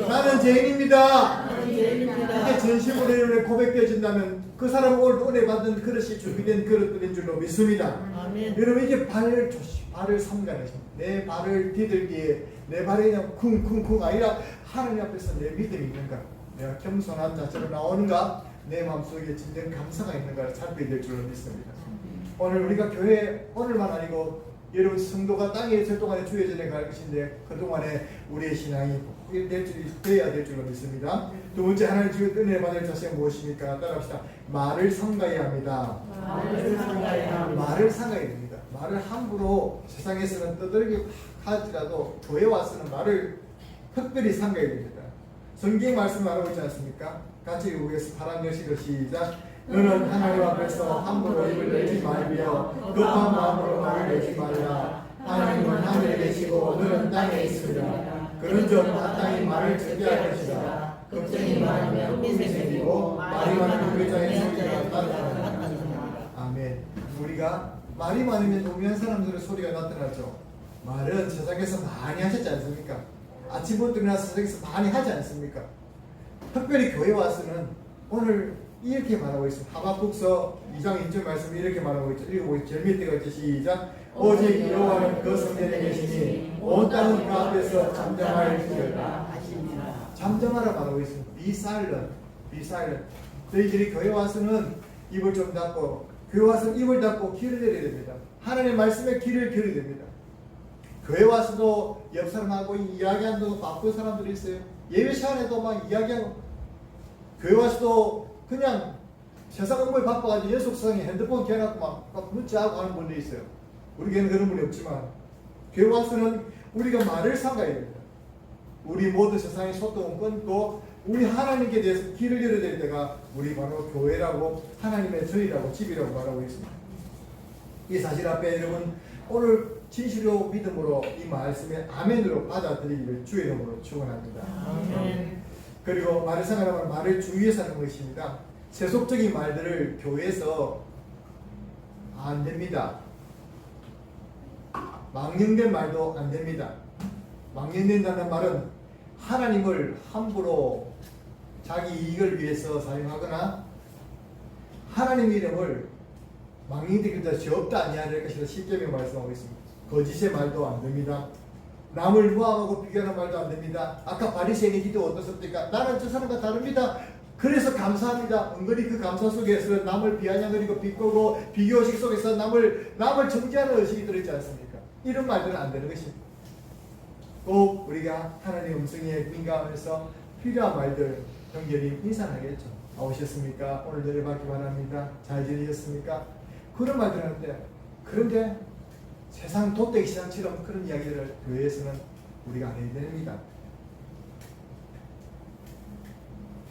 나는 죄인입니다. 이게 진심으로 이렇게 고백되어진다면 그 사람은 오늘 은혜 받은 그릇이 준비된 그릇들인 줄로 믿습니다. 여러분 이게 발을 삼가는 내 발을 디딜기에 내 발이 그냥 쿵쿵쿵 아니라 하나님 앞에서 내 믿음이 있는가, 내가 겸손한 자세로 나오는가, 내 마음속에 진정 감사가 있는가를 살펴야 될 줄로 믿습니다. 오늘 우리가 교회 오늘만 아니고 여러분 성도가 땅에 있을 동안에 주의 전에 갈 것인데 그동안에 우리의 신앙이 되어야 될 줄로 믿습니다. 두 번째 하나님 주의 은혜 받을 자세가 무엇입니까? 따라합시다. 말을 삼가야 합니다. 말을 삼가야 됩니다. 말을 함부로 세상에서는 떠들기 하지라도 교회 와서는 말을 특별히 삼가야 됩니다. 성경 말씀 말하고 있지 않습니까? 같이 읽어보겠습니다. 파란 글씨로 시작. 너는 하나님 앞에서 함부로 입을 내지 말며 급한 마음으로 말을 내지 말라. 하나님은 하늘에 계시고 너는 땅에 있으리라. 그런즉 마땅히 말을 제대할 것이다. 걱정이 많으면 꿈이 생기고 말이 많은 회장의 소리가 나타난다. 아멘. 우리가 말이 많으면 우매한 사람들의 소리가 나타나죠. 말은 세상에서 많이 하셨지 않습니까? 아침부터 일어나서 세상에서 많이 하지 않습니까? 특별히 교회 와서는 오늘 이렇게 말하고 있습니다. 하박국서 2장 1절 말씀이 이렇게 말하고 있죠. 읽어보겠습니다. 제일 밑에가 있죠. 시작. 오직 여호와는 그 성전에 계시니 온 땅은 그 앞에서 잠잠할지어다. 잠잠하라 말하고 있습니다. Be silent. Be silent. 너희들이 교회 와서는 입을 좀 닫고, 교회 와서는 입을 닫고 귀를 내려야 됩니다. 하나님의 말씀에 귀를 기울여야 됩니다. 교회 와서도 옆 사람하고 이야기한다고 바쁜 사람들이 있어요. 예배 시간에도 막 이야기하고, 교회 와서도 그냥 세상 업무에 바빠가지고 연속성에 핸드폰 켜놓고 막 문자하고 하는 분들이 있어요. 우리 교회는 그런 분이 없지만 교회 와서는 우리가 말을 삼가야 됩니다. 우리 모든 세상의 소통은 끊고 우리 하나님께 대해서 귀를 열어야 될 때가 우리 바로 교회라고 하나님의 저희라고 집이라고 말하고 있습니다. 이 사실 앞에 여러분 오늘 진실로 믿음으로 이 말씀에 아멘으로 받아들이기를 주의 이름으로 축원합니다. 아멘. 그리고 말을 생각하면 말을 주의해서 하는 것입니다. 세속적인 말들을 교회에서 안 됩니다. 망령된 말도 안 됩니다. 망령된다는 말은 하나님을 함부로 자기 이익을 위해서 사용하거나 하나님의 이름을 망령되기보다 죄없다 아니하야 될 것이라 십계명에 말씀하고 있습니다. 거짓의 말도 안 됩니다. 남을 모함하고 비교하는 말도 안 됩니다. 아까 바리새인의 기도 어떻습니까? 나는 저 사람과 다릅니다. 그래서 감사합니다. 은근히 그 감사 속에서 남을 비아냥거리고 비꼬고 비교의식 속에서 남을 정죄하는 의식이 들어있지 않습니까? 이런 말들은 안 되는 것입니다. 꼭 우리가 하나님의 음성에 민감해서 필요한 말들 정결히 인사하겠죠. 오셨습니까? 오늘 내려받기 바랍니다. 잘 지내셨습니까? 그런 말들 하는데, 그런데 세상 도떼기 시장처럼 그런 이야기들을 교회에서는 우리가 안 해야 됩니다.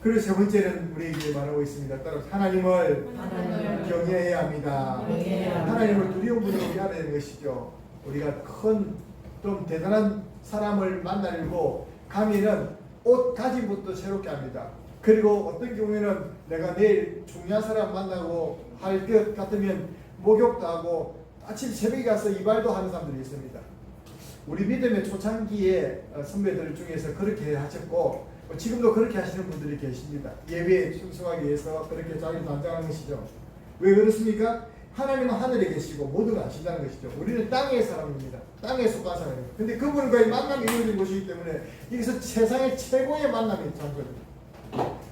그리고 세 번째는 우리에게 말하고 있습니다. 따라서 하나님을 경외해야 합니다. 하나님을 두려운 분으로 알아야 되는 것이죠. 우리가 좀 대단한 사람을 만나려고 가면은 옷 가짐부터 새롭게 합니다. 그리고 어떤 경우에는 내가 내일 중요한 사람 만나고 할 것 같으면 목욕도 하고 아침 새벽에 가서 이발도 하는 사람들이 있습니다. 우리 믿음의 초창기에 선배들 중에서 그렇게 하셨고 지금도 그렇게 하시는 분들이 계십니다. 예배에 충성하기 위해서 그렇게 자기를 단장하는 것이죠. 왜 그렇습니까? 하나님은 하늘에 계시고 모든 걸 아신다는 것이죠. 우리는 땅의 사람입니다. 땅에 속한 사람입니다. 근데 그분과의 만남이 이루어진 것이기 때문에 여기서 세상의 최고의 만남이 있습니다.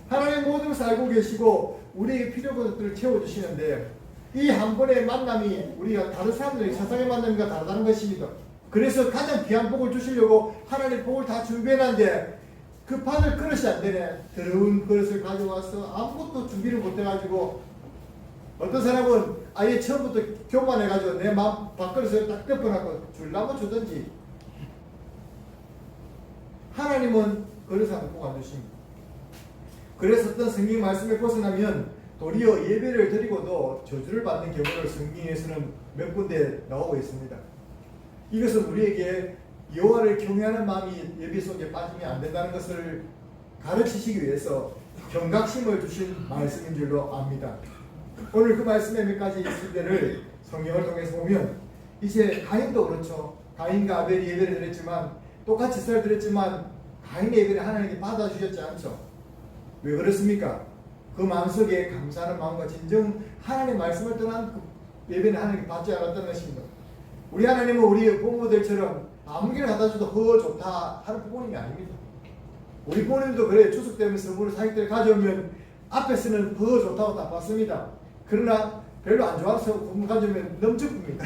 하나님 모든 것을 알고 계시고 우리에게 필요한 것들을 채워주시는데 이 한 번의 만남이 우리가 다른 사람들이 세상의 만남과 다르다는 것입니다. 그래서 가장 귀한 복을 주시려고 하나님 복을 다 준비해놨는데 그 받을 그릇이 안 되네. 더러운 그릇을 가져와서 아무것도 준비를 못 해가지고 어떤 사람은 아예 처음부터 교만해가지고 내 마음 밥그릇을 딱 덮어놓고 줄라면 주든지. 하나님은 그릇을 꼭 안 주십니다. 그래서 어떤 성경 말씀에 벗어나면 도리어 예배를 드리고도 저주를 받는 경우를 성경에서는 몇 군데 나오고 있습니다. 이것은 우리에게 여호와를 경외하는 마음이 예배 속에 빠지면 안 된다는 것을 가르치시기 위해서 경각심을 주신 말씀인 줄로 압니다. 오늘 그 말씀의 몇 가지 실제를 성경을 통해서 보면 이제 가인도 그렇죠. 가인과 아벨이 예배를 드렸지만 똑같이 썰 드렸지만 가인의 예배를 하나님께 받아주셨지 않죠. 왜 그렇습니까? 그 마음속에 감사하는 마음과 진정 하나님의 말씀을 떠난 그 예배는 하나님께 받지 않았다는 것입니다. 우리 하나님은 우리 부모들처럼 아무개나 갖다 줘도 좋다 하는 부모님이 아닙니다. 우리 부모님도 그래. 추석 때문에 선물을 사익들을 가져오면 앞에서는 좋다고 다 받습니다. 그러나 별로 안 좋아서 선물 가져오면 넘쳐봅니다.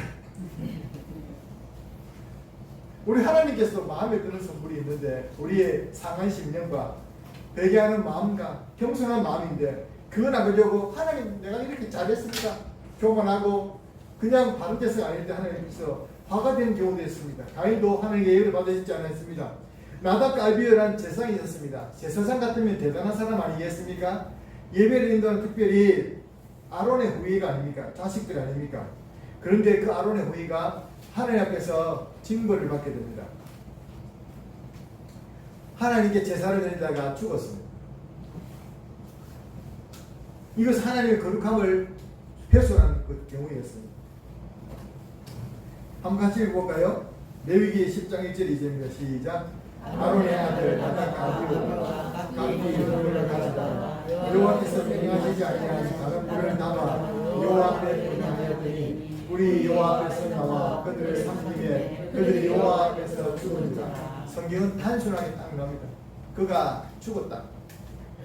우리 하나님께서도 마음에 드는 선물이 있는데 우리의 상한 심령과 회개하는 마음과 겸손한 마음인데 그건 안 가져오고 하나님 내가 이렇게 잘했습니다. 교만하고 그냥 바른 데서 아닐 때 하나님께서 화가 된 경우도 있습니다. 가인도 하나님의 예배를 받으시지 않았습니다. 나답과 아비후라는 제사장이 있었습니다. 제사장 같으면 대단한 사람 아니겠습니까? 예배를 인도하는 특별히 아론의 후예가 아닙니까? 자식들 아닙니까? 그런데 그 아론의 후예가 하나님 앞에서 징벌을 받게 됩니다. 하나님께 제사를 드리다가 죽었습니다. 이것은 하나님의 거룩함을 훼손한 그 경우였습니다. 한번 같이 읽어볼까요? 레위기 10장 1절 2절입니다. 시작. 아론의 아들 나답과 아비후가 각기 불을 가져다가 여호와께서 명하시지 아니하신 다른 불을 담아 여호와 앞에 분향하였더니 우리 여호와 앞에서 나와 그들을 삼키매 그들이 여호와 앞에서 죽으니라. 성경은 단순하게 딱 나옵니다. 그가 죽었다.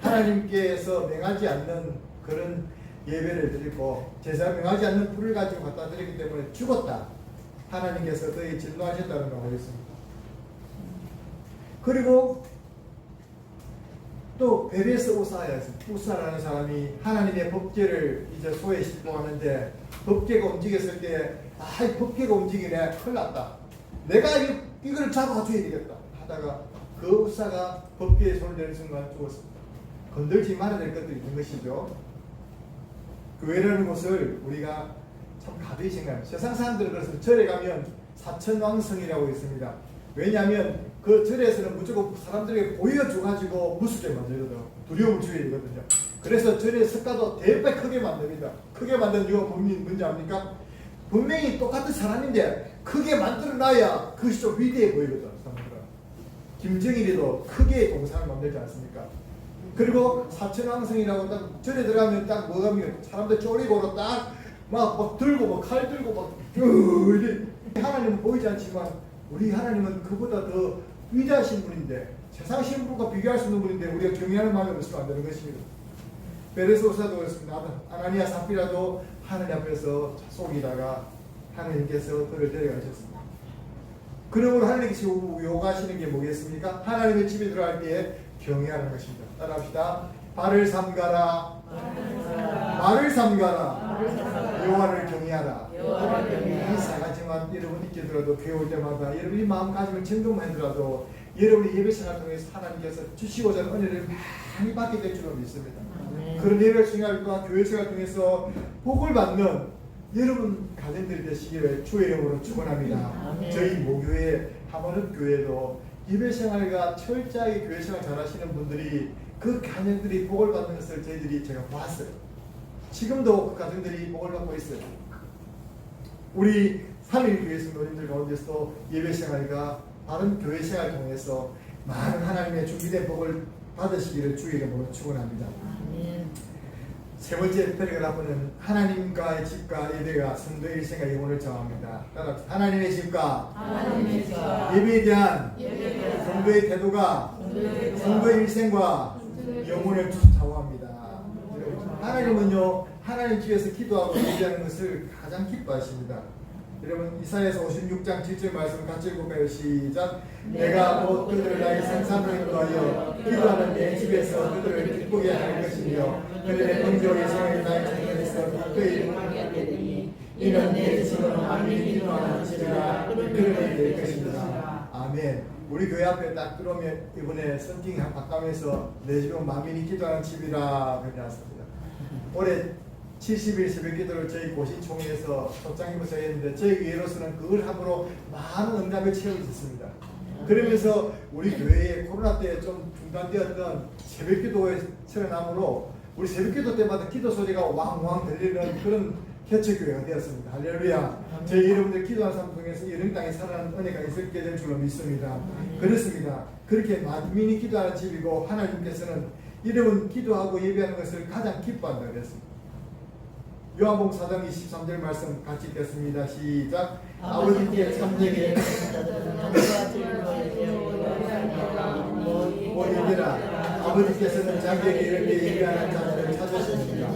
하나님께서 명하지 않는 그런 예배를 드리고 제사 명하지 않는 불을 가지고 갖다 드리기 때문에 죽었다. 하나님께서 그에게 진노하셨다는 나오고 있습니다. 그리고 또 베레스 우사라는 사람이 하나님의 법궤를 이제 소에 싣고 가는데 법궤가 움직였을 때 이 법궤가 움직이네. 큰일 났다. 내가 이걸 잡아줘야 되겠다 하다가 그 우사가 법궤에 손을 대는 순간 죽었습니다. 건들지 말아야 될 것들이 있는 것이죠. 교회라는 곳을 우리가 참 가벼이 생각합니다. 세상 사람들은 그래서 절에 가면 사천왕성이라고 있습니다. 왜냐하면 그 절에서는 무조건 사람들에게 보여줘가지고 무섭게 만들거든요. 두려움을 주게 되거든요. 그래서 절의 석가도 대배 크게 만듭니다. 크게 만든 이유가 뭔지 압니까? 분명히 똑같은 사람인데 크게 만들어놔야 그것이 좀 위대해 보이거든. 김정일이도 크게 동상을 만들지 않습니까? 그리고 사천왕성이라고 딱 절에 들어가면 딱 뭐가 하면 사람들 쪼리고로 딱 막 들고 막 칼 들고 막 이래. 하나님은 보이지 않지만 우리 하나님은 그보다 더 위대하신 분인데 세상 신분과 비교할 수 있는 분인데 우리가 경외하는 마음이 없으면 안 되는 것입니다. 베레스 우사도 그렇습니다. 아나니아 삽비라도 하나님 앞에서 속이다가 하나님께서 그를 데려가셨습니다. 그러므로 하나님께서 요구하시는 게 뭐겠습니까? 하나님의 집에 들어갈 때에 경외하는 것입니다. 따라합시다. 발을 삼가라. 말을 삼가라. 여호와를 경외하라. 이상하지만 여러분 있게 들어도 교회 올 때마다 여러분이 마음가짐을 정돈만 하더라도 여러분이 예배 생활을 통해서 하나님께서 주시고자 하는 은혜를 많이 받게 될 줄로 믿습니다. 그런 예배 생활 또한 교회 생활 통해서 복을 받는 여러분 가정들이 되시기를 주의 이름으로 축원합니다. 저희 모교회 하모는 교회도 예배 생활과 철저하게 교회 생활 잘하시는 분들이 그 가정들이 복을 받는 것을 제가 보았어요. 지금도 그 가정들이 복을 받고 있어요. 우리 3일 교회 성도님들 가운데서 예배 생활과 바른 교회 생활을 통해서 많은 하나님의 준비된 복을 받으시기를 주의 이름으로 축원합니다. 세 번째 패러그래프는 하나님과의 집과 예배가 성도의 일생과 영혼을 정합니다. 따라서 하나님의 집과 예배에 대한 성도의 태도가 성도의 일생과 영혼을 좌우합니다. 하나님은요, 하나님 집에서 기도하고 예배하는 것을 가장 기뻐하십니다. 여러분 이사야서 56장 7절 말씀 같이 읽어볼까요? 시작. 내가 곧 그들을 나의 생산으로 인도하여 기도하는 내 집에서 그들을 기쁘게 할 것이며 그들의 긍휼의 생을 나의 창현에서 기꺼이 하게 되니 이는 내 집은 만민이 기도하는 집이라 그들이 될 것입니다. 아멘. 우리 교회 앞에 딱 들어오면 이번에 선팅 바꿔면서 내 집은 만민이 기도하는 집이라 그렇게 나왔습니다. 올해 70일 새벽 기도를 저희 고신총회에서 소장님으로서 했는데 저희 교회로서는 그걸 함으로 많은 응답을 채우고 있습니다. 그러면서 우리 교회에 코로나 때 좀 중단되었던 새벽기도에 살아남으로 우리 새벽기도 때마다 기도 소리가 왕왕 들리는 그런 개척교회가 되었습니다. 할렐루야. 저희 여러분들 기도하는 삶 통해서 이런 땅에 살아나는 은혜가 있게 될 줄로 믿습니다. 그렇습니다. 그렇게 만민이 기도하는 집이고 하나님께서는 여러분 기도하고 예배하는 것을 가장 기뻐한다 그랬습니다. 요한복음 4장 23절 말씀 같이 읽겠습니다. 시작. 아버지께 참되게 얘들아, 아버지께서는 자기에게 이렇게 예배하는 자들을 찾으십니다.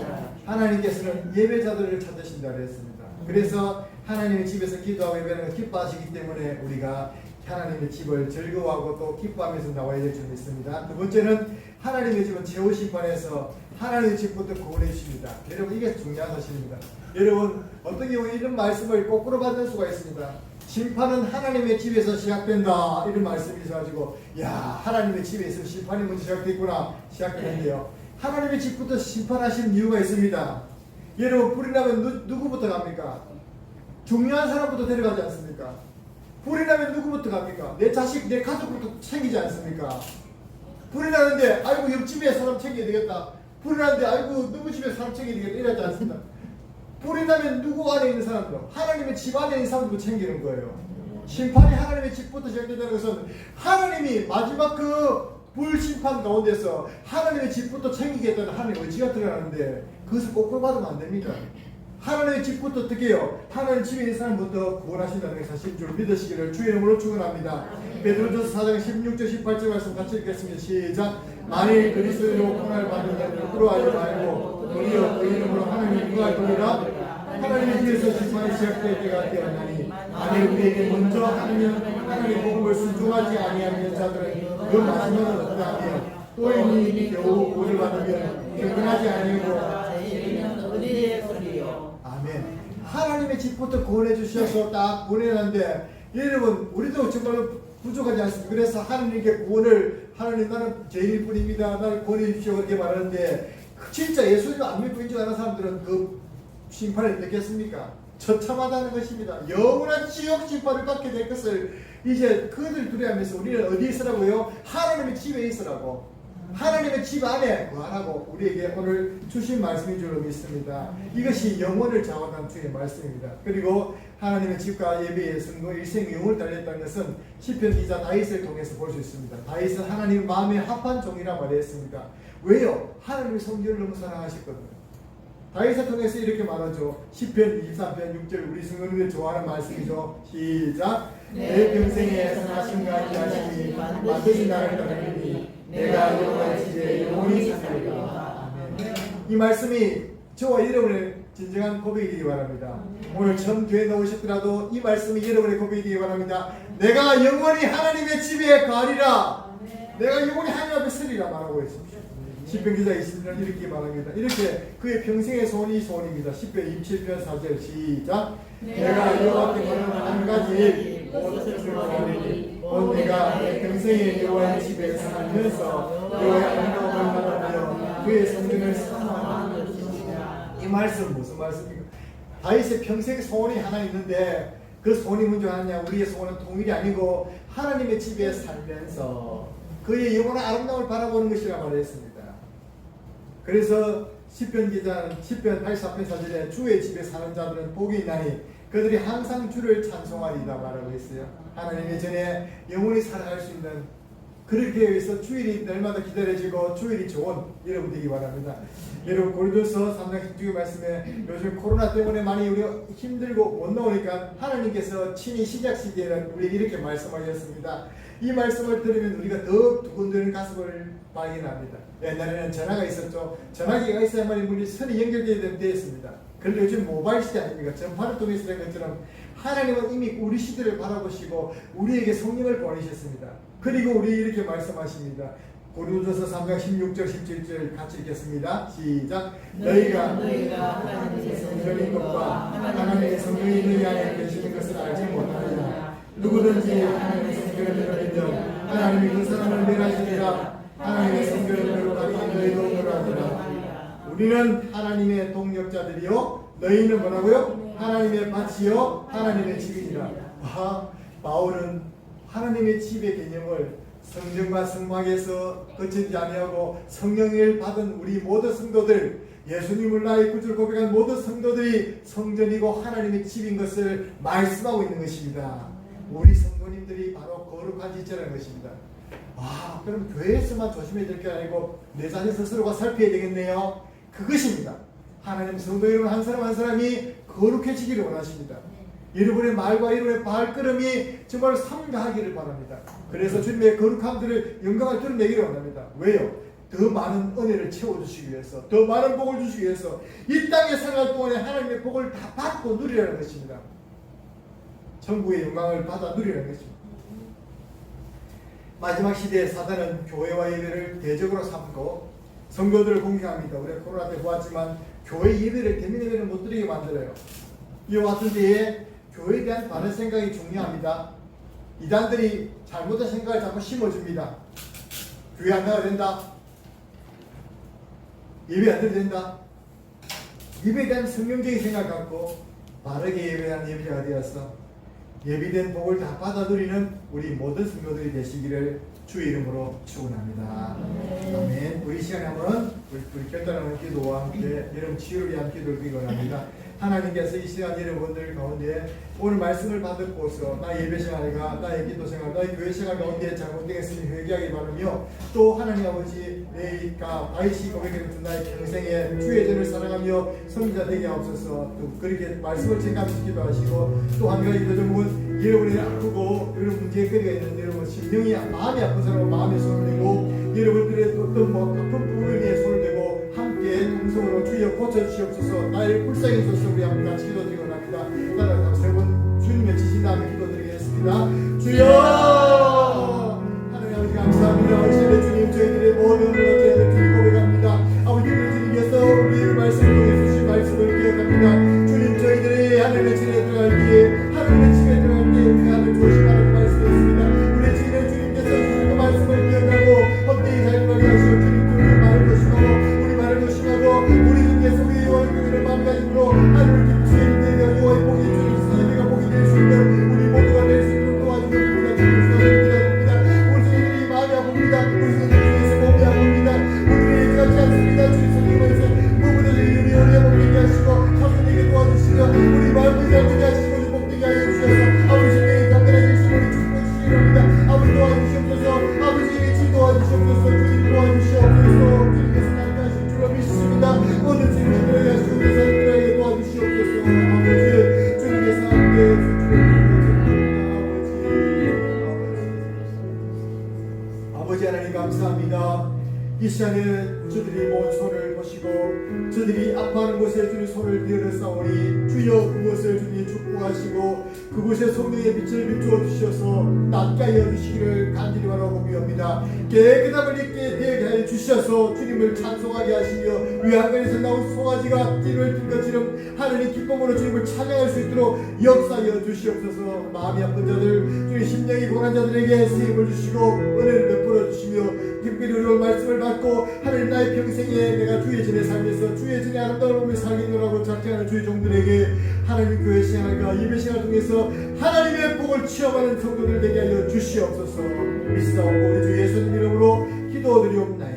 하나님께서는 예배자들을 찾으신다 그랬습니다. 그래서 하나님의 집에서 기도하고 예배하는 걸 기뻐하시기 때문에 우리가 하나님의 집을 즐거워하고 또 기뻐하면서 나와야 될 줄 믿습니다. 두 번째는 하나님의 집은 최후 심판에서 하나님의 집부터 구원해 주십니다. 여러분 이게 중요한 사실입니다. 여러분 어떤 경우에 이런 말씀을 거꾸로 받는 수가 있습니다. 심판은 하나님의 집에서 시작된다 이런 말씀이 있어가지고 야 하나님의 집에 있으면 심판이 먼저 시작됐구나 시작되는데요. 하나님의 집부터 심판하신 이유가 있습니다. 여러분 불이 나면 누구부터 갑니까? 중요한 사람부터 데려가지 않습니까? 불이 나면 누구부터 갑니까? 내 자식, 내 가족부터 챙기지 않습니까? 불이 나는데 아이고 옆집에 사람 챙겨야 되겠다. 불이 나는데 아이고 누구 집에 사람 챙겨야 되겠다 이러지 않습니다. 불이 나면 누구 안에 있는 사람들, 하나님의 집 안에 있는 사람들도 챙기는 거예요. 심판이 하나님의 집부터 시작된다는 것은 하나님이 마지막 그 불심판 가운데서 하나님의 집부터 챙기겠다는 하나님의 의지가 드러나는데 그것을 거꾸로 받으면 안 됩니다. 하나님의 집부터 어떻게 해요? 하나님 집에 있는 사람부터 구원하신다는 게 사실인 줄 믿으시기를 주의 이름으로 축원합니다. 베드로전서 4장 16절 18절 말씀 같이 읽겠습니다. 시작. 만일 그리스도로 구원을 받는 자를 부끄러워하지 말고 도리어 그 이름으로 하나님의 누가 도리라 하나님의 집에서 심판이 시작될 때가 되었나니 만일 우리에게 먼저 하나님의 복음을 순종하지 아니하는 자들은 그 마지막은 어떠하며 또 이미 겨우 구원을 받으면 경건하지 아니하고 아멘. 하나님의 집부터 구원해 주셔서 딱 구원해놨는데 여러분 우리도 정말 부족하지 않습니까? 그래서 하나님께 구원을 하나님 나는 죄인일 뿐입니다. 나를 구원해 주십시오 그렇게 말하는데 진짜 예수님 안 믿고 인정하는 사람들은 그 심판을 어떻겠습니까? 처참하다는 것입니다. 영원한 지옥 심판을 받게 될 것을 이제 그들 두려워하면서 우리는 어디에 있으라고요? 하나님의 집에 있으라고. 하나님의 집 안에 구하라고 우리에게 오늘 주신 말씀인 줄로 믿습니다. 이것이 영혼을 자원한 주의 말씀입니다. 그리고 하나님의 집과 예배의 승거 일생 영혼을 달렸다는 것은 시편 기자 다윗을 통해서 볼 수 있습니다. 다윗은 하나님 마음에 합한 종이라 말했습니다. 왜요? 하나님의 성전을 너무 사랑하셨거든요. 다윗을 통해서 이렇게 말하죠. 시편 23편 6절 우리 성도님들 좋아하는 말씀이죠. 시작. 내 평생에 선하심과 인하심이 반드시 나를 따르리니 내가 여호와의 집에 영원히 살리라. 이 말씀이 저와 여러분의 진정한 고백이 되기 바랍니다. 오늘 처음 교회 나오셨더라도 이 말씀이 여러분의 고백이 되기 바랍니다. 내가 영원히 하나님의 집에 가리라. 내가 영원히 하나님 앞에 서리라 말하고 있습니다. 시편 기자 20편 이렇게 말합니다. 이렇게 그의 평생의 소원이 소원입니다. 시편 27편 4절 시작. 내가 여호와께 원하는 한 가지 무엇을 원하니 곧 내가 내 평생에 여호와의 집에 살면서 여호와의 안가움을 받으며 그의 성전을 사모하는 것이니라. 이 말씀 무슨 말씀입니까? 다윗의 평생 소원이 하나 있는데 그 소원이 뭔지 아느냐? 우리의 소원은 통일이 아니고 하나님의 집에 살면서 그의 영원한 아름다움을 바라보는 것이라 말했습니다. 그래서 시편 기자는 시편 84편 4절에 주의 집에 사는 자들은 복이 있나니 그들이 항상 주를 찬송하리라 말하고 있어요. 하나님의 전에 영원히 살아갈 수 있는 그렇게 위해서 주일이 날마다 기다려지고 주일이 좋은 여러분 되기 바랍니다. 여러분 고린도서 3장 16절 말씀에 요즘 코로나 때문에 많이 우리가 힘들고 못 나오니까 하나님께서 친히 시작 시기에는 우리에게 이렇게 말씀하셨습니다. 이 말씀을 들으면 우리가 더 두근거리는 가슴을 발견합니다. 옛날에는 전화가 있었죠. 전화기가 있어야만 우리 선이 연결되어 있습니다. 그런데 요즘 모바일 시대 아닙니까? 전파를 통해서 된 것처럼 하나님은 이미 우리 시대를 바라보시고 우리에게 성령을 보내셨습니다. 그리고 우리 이렇게 말씀하십니다. 고린도전서 3장 16절 17절 같이 읽겠습니다. 시작. 너희가 하나님의 성전인 것과 하나님의 성령이 너희 안에 계시는 것을 알지 못하느냐. 누구든지 하나님의 성전을 들어리면 하나님이 그 사람을 멸하시리라. 하나님의 성전을 들어가니 너희도 멸하리라. 우리는 하나님의 동역자들이요 너희는 뭐라고요? 하나님의 밭이요 하나님의 집이니라. 바울은 하나님의 집의 개념을 성령과 성막에서 거치지 아니하고 성령을 받은 우리 모든 성도들, 예수님을 나의 구주로 고백한 모든 성도들이 성전이고 하나님의 집인 것을 말씀하고 있는 것입니다. 우리 성도님들이 바로 거룩한 지체라는 것입니다. 그럼 교회에서만 조심해야 될 게 아니고 내 자신 스스로가 살펴야 되겠네요. 그것입니다. 하나님 성도 여러분 한 사람 한 사람이 거룩해지기를 원하십니다. 여러분의 말과 여러분의 발걸음이 정말 삼가하기를 바랍니다. 그래서 주님의 거룩함들을 영광을 드러내기를 원합니다. 왜요? 더 많은 은혜를 채워주시기 위해서, 더 많은 복을 주시기 위해서 이 땅에 생활 동안에 하나님의 복을 다 받고 누리라는 것입니다. 천국의 영광을 받아 누리라는 것입니다. 마지막 시대에 사단은 교회와 예배를 대적으로 삼고 성도들을 공격합니다. 우리가 코로나 때 보았지만 교회 예배를 대면 예배를 못 드리게 만들어요. 이와 같은 때에 교회에 대한 바른 생각이 중요합니다. 이단들이 잘못된 생각을 자꾸 심어줍니다. 교회 안 가야 된다. 예배 안 드려야 된다. 예배에 대한 성경적인 생각 갖고 바르게 예배한 예배자가 되어서 예비된 복을 다 받아 누리는 우리 모든 성도들이 되시기를 주의 이름으로 축원합니다. 아멘. 우리 시간에 한번 우리 결단하는 기도와 함께 여러분 치유를 위한 기도를 기도합니다. 하나님께서 이 시간 여러분들 가운데 오늘 말씀을 받고서 나의 예배 생활과 나의 기도 생활, 나의 교회 생활 가운데 잘못된 것을 회개하기 바라며 또 하나님 아버지 내가 다윗이 고백했던 나의 평생에 주의 전을 사랑하며 성자 되게 하옵소서. 또 그렇게 말씀을 증감시키기도 하시고 또 한 가지 기도 제목은 여러분이 아프고 여러분 문제거리가 있는 여러분 심령이 마음이 아픈 사람은 마음에 손을 대고 여러분들의 어떤 아픈 부분을 위해 손을 대고 함께 동성으로 주여 고쳐주시옵소서. 나의 불쌍히 있어서 우리 한번 같이 기도드리고 합니다. 따라서 세번 주님의 지신 다음에 기도드리겠습니다. 주여 하나님 아버지 감사합니다. 시대 주님 저희들의 모든 저희들 주님 고백합니다. 아버지 주님께서 우리의 말씀을 통해 주신 말씀을 기억합니다. 주님 저희들이 하나님의 집에 들어갈 때에 하나님의 집에 들어갈 때에 우리 하나님 조심하라고 말씀했습니다. 우리 주님의 주님께서 주신 그 말씀을 기억하고 헛되이 살지 말게 하시고 주님 우리 말을 조심하고 우리 말을 조심하고 우리 주님께서 우리의 원수를 마음가짐으로 하나님을 기쁘시게 되며 여호와의 복이 주님 예배가 복이 될 수 있는 우리 모두가 될 수 있도록 도와주는 우리가 주님께서 기도합니다. 우리 주님들이 마음이 아픕니다. 우리 주님들이 몸이 아픕니다. 우리들이 그렇지 않습니다. 주님 성령께서 무분의 우리 어려 복되게 하시고 사소되게 도와주시며 우리 마음을 잘되게 하시고 우리 복되게 하여 주셔서 아버지 신령이 강건하게 주시고 우리 축복해 주시기 바랍니다. 아버지 도와주시옵소서. 아버지 지 도와주시옵소서. 주님 도와주시옵소서. 주님께서 나를 하실 줄로 믿습니다. 모든 주님을 들어야 하시옵소서. 들어야 도와주시옵소서. 아버지 주님께서 함께 아버지 하나님 감사합니다. 이 시간에 저들이 모은 손을 보시고 저들이 아파하는 곳에 주님 손을 들어싸오니 주여 그곳을 주님 축복하시고 그곳에 성령의 빛을 비추어 주셔서 낫게 하여 주시기를 간절히 바라고 비옵니다. 깨끗함을 입게 되게 하여 주셔서 주님을 찬송하게 하시며 외양간에서 나온 송아지가 띠를 든 것처럼 하나님 기쁨으로 주님을 찬양할 수 있도록 역사하여 주시옵소서. 마음이 아픈 자들 주님 심령이 고난 자들에게 쓰임을 주시고 은혜를 베풀어 주시며 특별히 우리 말씀을 받고 하나님 나의 평생에 내가 주의 전에 살면서 주의 전에 아름다운 몸을 살겠노라고 작정하는 주의 종들에게 하나님 교회 생활과 예배 생활 통해서 하나님의 복을 체험하는 성도들 되게 하여 주시옵소서. 믿사옵고 우리 주 예수님 이름으로 기도드리옵나이다.